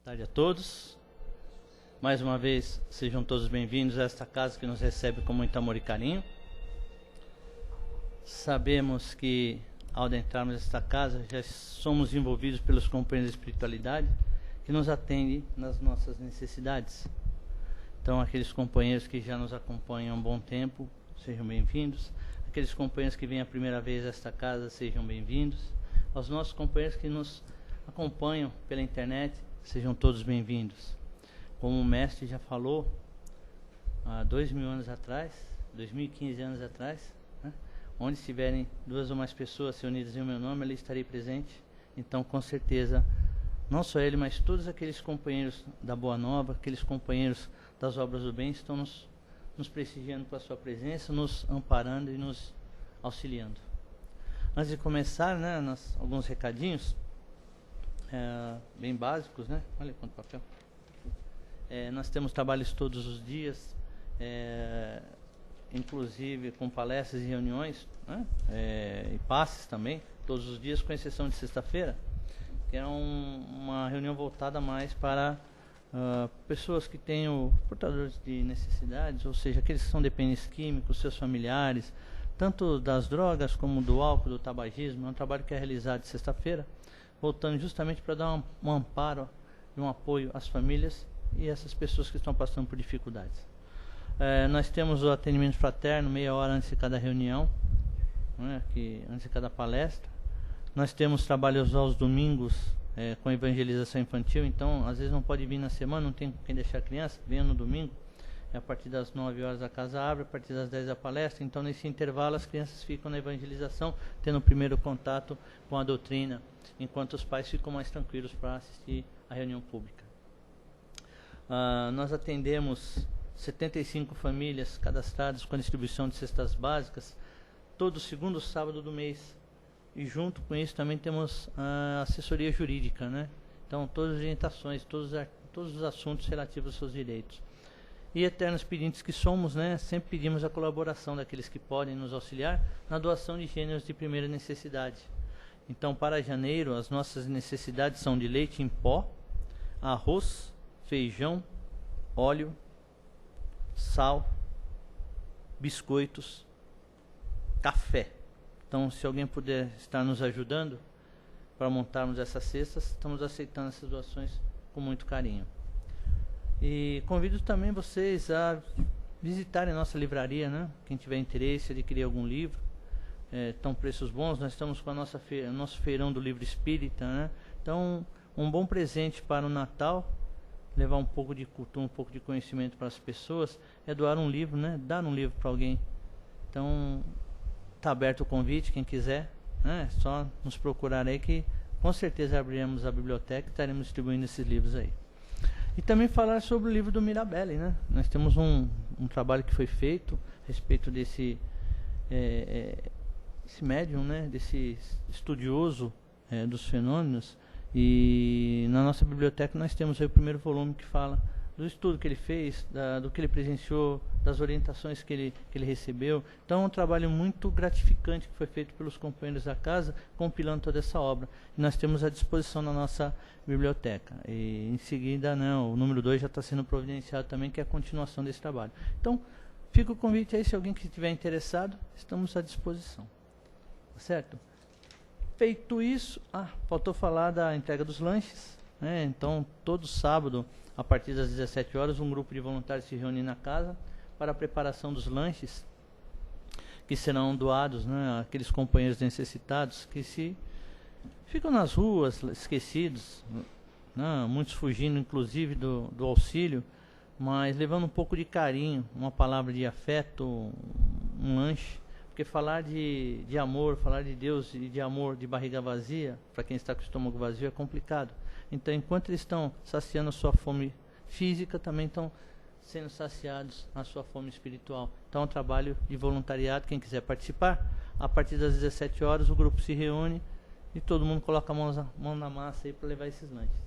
Tarde a todos. Mais uma vez, sejam todos bem-vindos a esta casa que nos recebe com muito amor e carinho. Sabemos que, ao adentrarmos esta casa, já somos envolvidos pelos companheiros de espiritualidade que nos atendem nas nossas necessidades. Então, aqueles companheiros que já nos acompanham há um bom tempo, sejam bem-vindos. Aqueles companheiros que vêm a primeira vez a esta casa, sejam bem-vindos. Aos nossos companheiros que nos acompanham pela internet, sejam todos bem-vindos. Como o mestre já falou, há 2000 anos atrás, 2015 anos atrás, né, onde estiverem duas ou mais pessoas reunidas em meu nome, ali estarei presente. Então, com certeza, não só ele, mas todos aqueles companheiros da Boa Nova, aqueles companheiros das obras do bem, estão nos prestigiando com a sua presença, nos amparando e nos auxiliando. Antes de começar, né, alguns recadinhos, bem básicos, né? Olha quanto papel. Nós temos trabalhos todos os dias, inclusive com palestras e reuniões, né? E passes também, todos os dias, com exceção de sexta-feira, que é uma reunião voltada mais para pessoas que tenham portadores de necessidades, ou seja, aqueles que são dependentes químicos, seus familiares, tanto das drogas como do álcool, do tabagismo. É um trabalho que é realizado de sexta-feira, voltando justamente para dar um amparo e um apoio às famílias e essas pessoas que estão passando por dificuldades. Nós temos o atendimento fraterno, meia hora antes de cada reunião, né, antes de cada palestra. Nós temos trabalhos aos domingos com evangelização infantil, então às vezes não pode vir na semana, não tem quem deixar a criança, venha no domingo. A partir das 9 horas a casa abre, a partir das 10 a palestra. Então, nesse intervalo, as crianças ficam na evangelização, tendo o primeiro contato com a doutrina, enquanto os pais ficam mais tranquilos para assistir à reunião pública. Nós atendemos 75 famílias cadastradas com a distribuição de cestas básicas, todo segundo sábado do mês. E junto com isso também temos a assessoria jurídica, né? Então, todas as orientações, todos os assuntos relativos aos seus direitos. E eternos pedintes que somos, né, sempre pedimos a colaboração daqueles que podem nos auxiliar na doação de gêneros de primeira necessidade. Então, para janeiro, as nossas necessidades são de leite em pó, arroz, feijão, óleo, sal, biscoitos, café. Então, se alguém puder estar nos ajudando para montarmos essas cestas, estamos aceitando essas doações com muito carinho. E convido também vocês a visitarem a nossa livraria, né? Quem tiver interesse em adquirir algum livro, estão preços bons. Nós estamos com o nosso feirão do livro espírita, né? Então, um bom presente para o Natal, levar um pouco de cultura, um pouco de conhecimento para as pessoas, é doar um livro, né? Dar um livro para alguém. Então, está aberto o convite, quem quiser, né? É só nos procurar aí que com certeza abriremos a biblioteca e estaremos distribuindo esses livros aí. E também falar sobre o livro do Mirabelli, né? Nós temos um trabalho que foi feito a respeito desse esse médium, né? Desse estudioso dos fenômenos. E na nossa biblioteca nós temos aí o primeiro volume que fala do estudo que ele fez, do que ele presenciou, das orientações que ele recebeu. Então é um trabalho muito gratificante que foi feito pelos companheiros da casa, compilando toda essa obra. E nós temos à disposição na nossa biblioteca. E em seguida, né, o número 2 já está sendo providenciado também, que é a continuação desse trabalho. Então, fica o convite aí, se alguém que estiver interessado, estamos à disposição. Tá certo? Feito isso, faltou falar da entrega dos lanches, né? Então, todo sábado, a partir das 17 horas, um grupo de voluntários se reúne na casa para a preparação dos lanches que serão doados, né, àqueles companheiros necessitados que ficam nas ruas, esquecidos, né, muitos fugindo inclusive do auxílio, mas levando um pouco de carinho, uma palavra de afeto, um lanche, porque falar de amor, falar de Deus e de amor de barriga vazia, para quem está com o estômago vazio, é complicado. Então, enquanto eles estão saciando a sua fome física, também estão sendo saciados a sua fome espiritual. Então, é um trabalho de voluntariado. Quem quiser participar, a partir das 17 horas, o grupo se reúne e todo mundo coloca a mão na massa aí para levar esses lanches.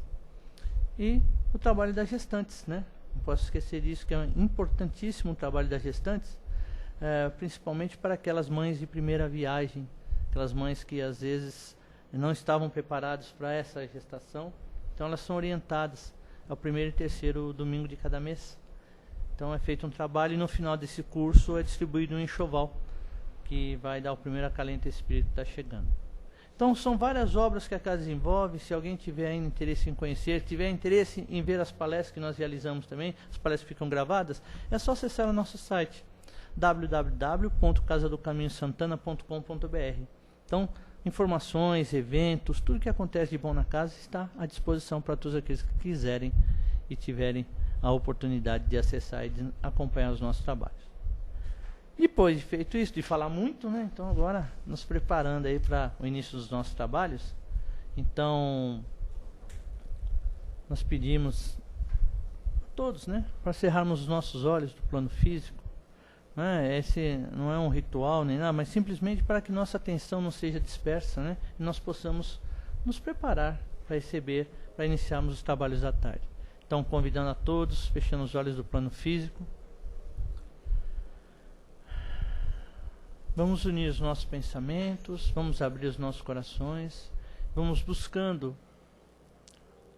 E o trabalho das gestantes, né? Não posso esquecer disso, que é um importantíssimo trabalho das gestantes, principalmente para aquelas mães de primeira viagem, aquelas mães que às vezes não estavam preparadas para essa gestação. Então elas são orientadas é o primeiro e terceiro domingo de cada mês. Então é feito um trabalho e no final desse curso é distribuído um enxoval, que vai dar o primeiro acalento espírito que está chegando. Então são várias obras que a casa desenvolve. Se alguém tiver ainda interesse em conhecer, tiver interesse em ver as palestras que nós realizamos também, as palestras ficam gravadas, é só acessar o nosso site www.casadocaminhosantana.com.br. Então, informações, eventos, tudo que acontece de bom na casa está à disposição para todos aqueles que quiserem e tiverem a oportunidade de acessar e de acompanhar os nossos trabalhos. Depois de feito isso, de falar muito, né? Então agora nos preparando aí para o início dos nossos trabalhos. Então nós pedimos a todos, né, para cerrarmos os nossos olhos do plano físico. Né? Esse não é um ritual nem nada, mas simplesmente para que nossa atenção não seja dispersa, né? E nós possamos nos preparar para receber, para iniciarmos os trabalhos da tarde. Então convidando a todos, fechando os olhos do plano físico. Vamos unir os nossos pensamentos, vamos abrir os nossos corações, vamos buscando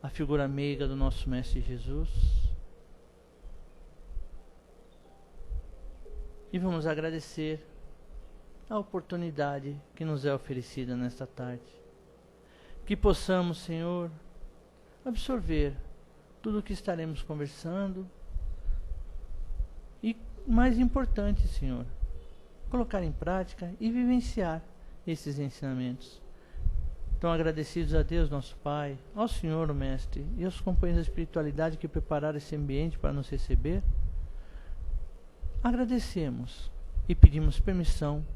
a figura meiga do nosso Mestre Jesus. E vamos agradecer a oportunidade que nos é oferecida nesta tarde. Que possamos, Senhor, absorver tudo o que estaremos conversando e, mais importante, Senhor, colocar em prática e vivenciar esses ensinamentos. Então, agradecidos a Deus, nosso Pai, ao Senhor, o Mestre, e aos companheiros da espiritualidade que prepararam esse ambiente para nos receber, agradecemos e pedimos permissão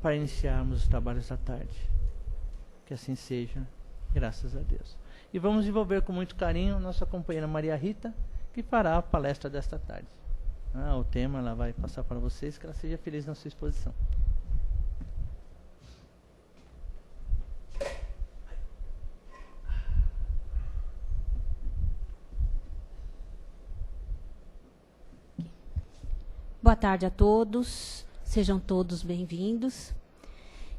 para iniciarmos os trabalhos da tarde. Que assim seja, graças a Deus. E vamos envolver com muito carinho nossa companheira Maria Rita, que fará a palestra desta tarde. O tema ela vai passar para vocês, que ela seja feliz na sua exposição. Boa tarde a todos, sejam todos bem-vindos.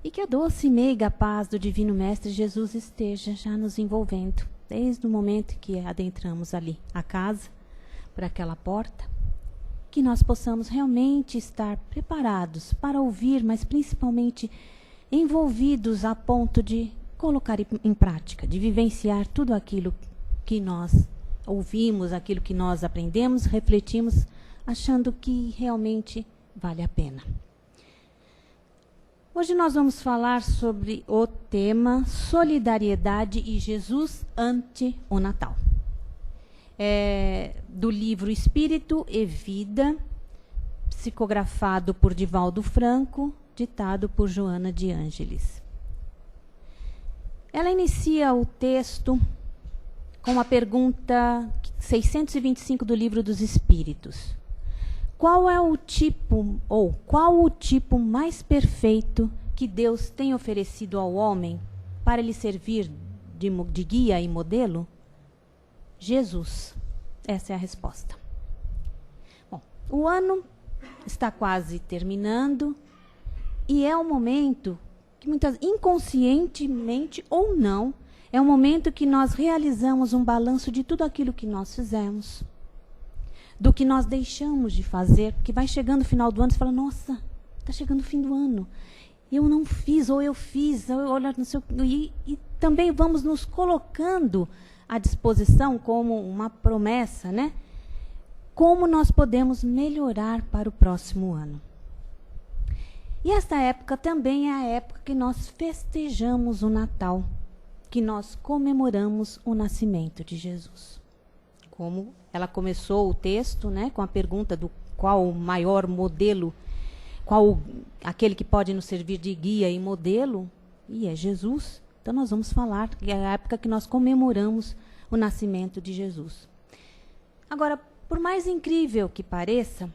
E que a doce e meiga paz do Divino Mestre Jesus esteja já nos envolvendo, desde o momento que adentramos ali a casa, por aquela porta. Que nós possamos realmente estar preparados para ouvir, mas principalmente envolvidos a ponto de colocar em prática, de vivenciar tudo aquilo que nós ouvimos, aquilo que nós aprendemos, refletimos, achando que realmente vale a pena. Hoje nós vamos falar sobre o tema Solidariedade e Jesus ante o Natal. Do livro Espírito e Vida, psicografado por Divaldo Franco, ditado por Joana de Ângeles. Ela inicia o texto com a pergunta 625 do Livro dos Espíritos. Qual o tipo mais perfeito que Deus tem oferecido ao homem para lhe servir de guia e modelo? Jesus. Essa é a resposta. Bom, o ano está quase terminando e é um momento que inconscientemente ou não, é um momento que nós realizamos um balanço de tudo aquilo que nós fizemos, do que nós deixamos de fazer, porque vai chegando o final do ano e você fala, nossa, está chegando o fim do ano. Eu não fiz, ou eu fiz, e também vamos nos colocando à disposição como uma promessa, né? Como nós podemos melhorar para o próximo ano. E esta época também é a época que nós festejamos o Natal, que nós comemoramos o nascimento de Jesus. Como ela começou o texto, né, com a pergunta do qual o maior modelo, aquele que pode nos servir de guia e modelo, e é Jesus. Então nós vamos falar que é a época que nós comemoramos o nascimento de Jesus. Agora, por mais incrível que pareça,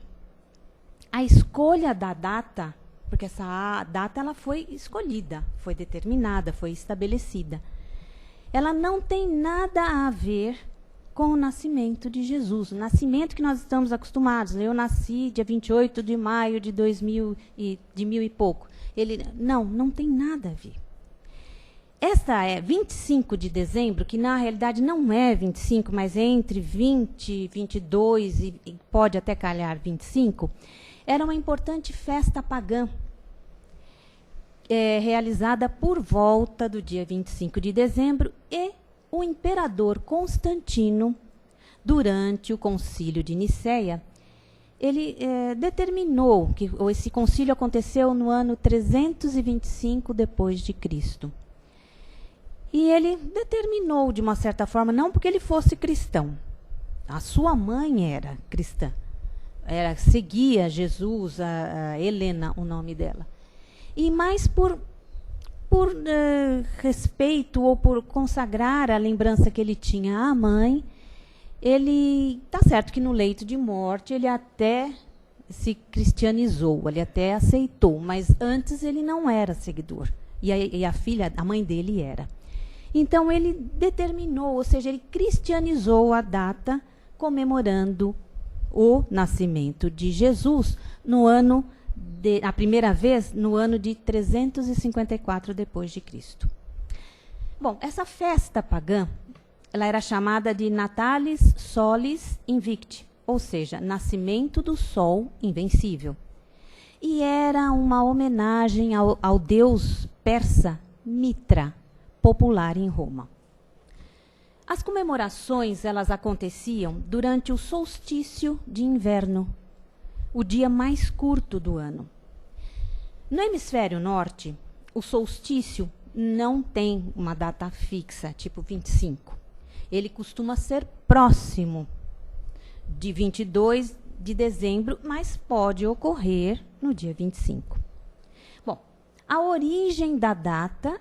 a escolha da data, porque essa data ela foi escolhida, foi determinada, foi estabelecida, ela não tem nada a ver com o nascimento de Jesus, o nascimento que nós estamos acostumados. Eu nasci dia 28 de maio de mil e pouco. Não tem nada a ver. Essa é 25 de dezembro, que na realidade não é 25, mas é entre 20, 22 e pode até calhar 25, era uma importante festa pagã, realizada por volta do dia 25 de dezembro, e o imperador Constantino, durante o concílio de Nicéia, ele determinou que esse concílio aconteceu no ano 325 depois de Cristo. E ele determinou, de uma certa forma, não porque ele fosse cristão. A sua mãe era cristã. Seguia Jesus, a Helena, o nome dela. E mais por respeito ou por consagrar a lembrança que ele tinha à mãe, ele, tá certo que no leito de morte, ele até se cristianizou, ele até aceitou, mas antes ele não era seguidor. E a filha, a mãe dele era. Então, ele determinou, ou seja, ele cristianizou a data comemorando o nascimento de Jesus a primeira vez no ano de 354 depois de Cristo. Bom, essa festa pagã, ela era chamada de Natalis Solis Invicti, ou seja, nascimento do sol invencível. E era uma homenagem ao deus persa Mitra, popular em Roma. As comemorações, elas aconteciam durante o solstício de inverno, o dia mais curto do ano. No hemisfério norte, o solstício não tem uma data fixa, tipo 25. Ele costuma ser próximo de 22 de dezembro, mas pode ocorrer no dia 25. Bom, a origem da data